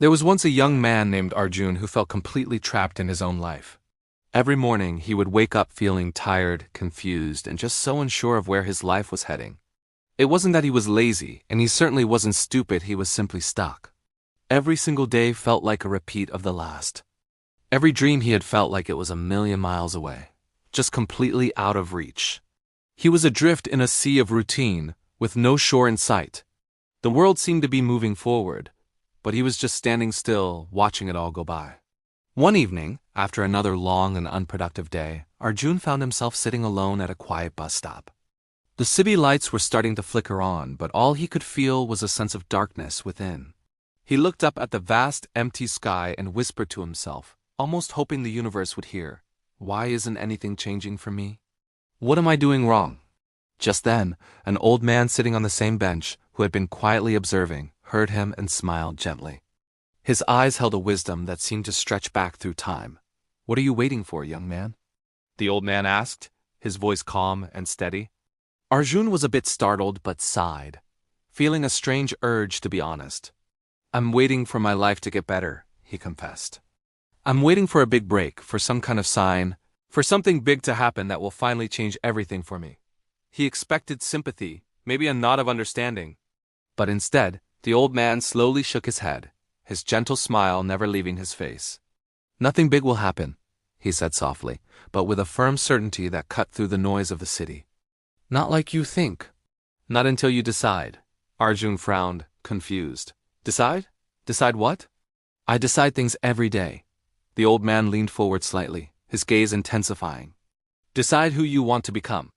There was once a young man named Arjun who felt completely trapped in his own life. Every morning he would wake up feeling tired, confused, and just so unsure of where his life was heading. It wasn't that he was lazy, and he certainly wasn't stupid, he was simply stuck. Every single day felt like a repeat of the last. Every dream he had felt like it was a million miles away, just completely out of reach. He was adrift in a sea of routine, with no shore in sight. The world seemed to be moving forward, but he was just standing still, watching it all go by. One evening, after another long and unproductive day, Arjun found himself sitting alone at a quiet bus stop. The city lights were starting to flicker on, but all he could feel was a sense of darkness within. He looked up at the vast, empty sky and whispered to himself, almost hoping the universe would hear, "Why isn't anything changing for me? What am I doing wrong?" Just then, an old man sitting on the same bench, who had been quietly observing, heard him and smiled gently. His eyes held a wisdom that seemed to stretch back through time. "What are you waiting for, young man?" the old man asked, his voice calm and steady. Arjun was a bit startled but sighed, feeling a strange urge to be honest. "I'm waiting for my life to get better," he confessed. "I'm waiting for a big break, for some kind of sign, for something big to happen that will finally change everything for me." He expected sympathy, maybe a nod of understanding. But instead, the old man slowly shook his head, his gentle smile never leaving his face. "Nothing big will happen," he said softly, but with a firm certainty that cut through the noise of the city. "Not like you think." "Not until you decide." Arjun frowned, confused. "Decide? Decide what?" "I decide things every day." The old man leaned forward slightly, his gaze intensifying. "Decide who you want to become."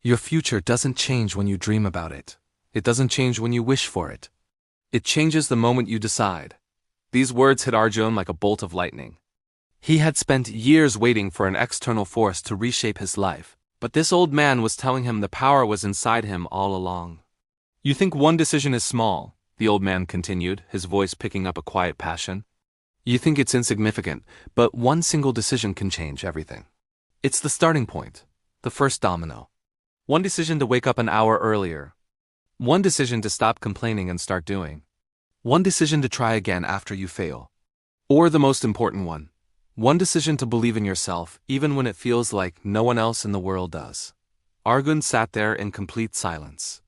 "Your future doesn't change when you dream about it. It doesn't change when you wish for it. It changes the moment you decide." These words hit Arjun like a bolt of lightning. He had spent years waiting for an external force to reshape his life, but this old man was telling him the power was inside him all along. "You think one decision is small," the old man continued, his voice picking up a quiet passion. "You think it's insignificant, but one single decision can change everything. It's the starting point, the first domino. One decision to wake up an hour earlier. One decision to stop complaining and start doing. One decision to try again after you fail. Or the most important one decision to believe in yourself even when it feels like no one else in the world does." Arjun sat there in complete silence.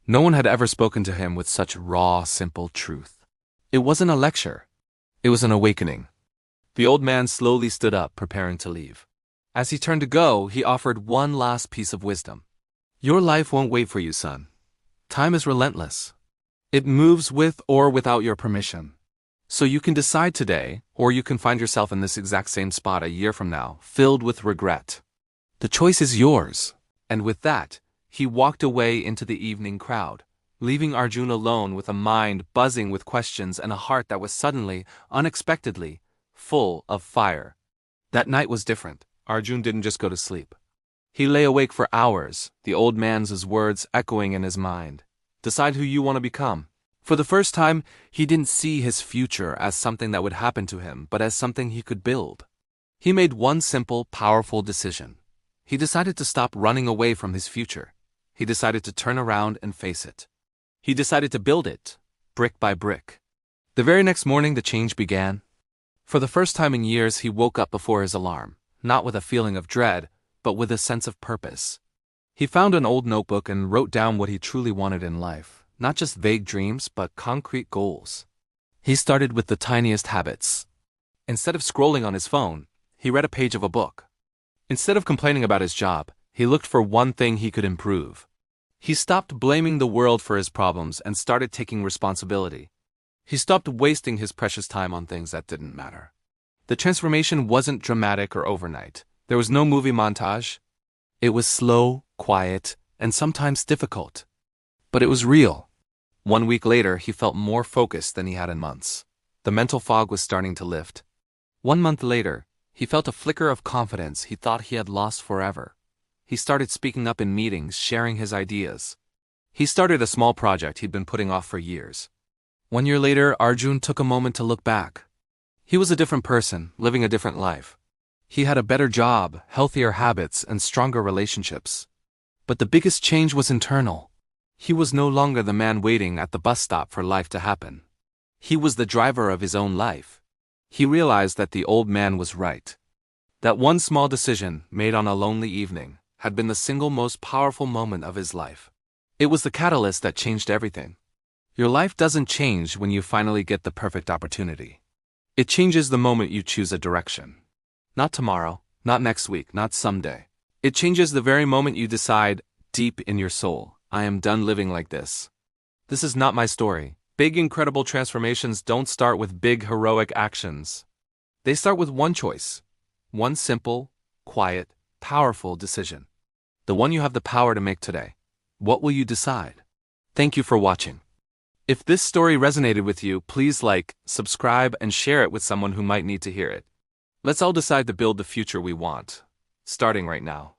No one had ever spoken to him with such raw, simple truth. It wasn't a lecture. It was an awakening. The old man slowly stood up, preparing to leave. As he turned to go, he offered one last piece of wisdom. "Your life won't wait for you, son. Time is relentless. It moves with or without your permission. So you can decide today, or you can find yourself in this exact same spot a year from now, filled with regret. The choice is yours." And with that, he walked away into the evening crowd, leaving Arjun alone with a mind buzzing with questions and a heart that was suddenly, unexpectedly, full of fire. That night was different. Arjun didn't just go to sleep. He lay awake for hours, the old man's words echoing in his mind. Decide who you want to become. For the first time, he didn't see his future as something that would happen to him, but as something he could build. He made one simple, powerful decision. He decided to stop running away from his future. He decided to turn around and face it. He decided to build it, brick by brick. The very next morning, the change began. For the first time in years, he woke up before his alarm, not with a feeling of dread, but with a sense of purpose. He found an old notebook and wrote down what he truly wanted in life, not just vague dreams, but concrete goals. He started with the tiniest habits. Instead of scrolling on his phone, he read a page of a book. Instead of complaining about his job, he looked for one thing he could improve. He stopped blaming the world for his problems and started taking responsibility. He stopped wasting his precious time on things that didn't matter. The transformation wasn't dramatic or overnight. There was no movie montage. It was slow, quiet, and sometimes difficult. But it was real. 1 week later, he felt more focused than he had in months. The mental fog was starting to lift. 1 month later, he felt a flicker of confidence he thought he had lost forever. He started speaking up in meetings, sharing his ideas. He started a small project he'd been putting off for years. 1 year later, Arjun took a moment to look back. He was a different person, living a different life. He had a better job, healthier habits, and stronger relationships. But the biggest change was internal. He was no longer the man waiting at the bus stop for life to happen. He was the driver of his own life. He realized that the old man was right. That one small decision, made on a lonely evening, had been the single most powerful moment of his life. It was the catalyst that changed everything. Your life doesn't change when you finally get the perfect opportunity. It changes the moment you choose a direction. Not tomorrow, not next week, not someday. It changes the very moment you decide, deep in your soul, I am done living like this. This is not my story. Big, incredible transformations don't start with big, heroic actions. They start with one choice. One simple, quiet, powerful decision. The one you have the power to make today. What will you decide? Thank you for watching. If this story resonated with you, please like, subscribe, and share it with someone who might need to hear it. Let's all decide to build the future we want, starting right now.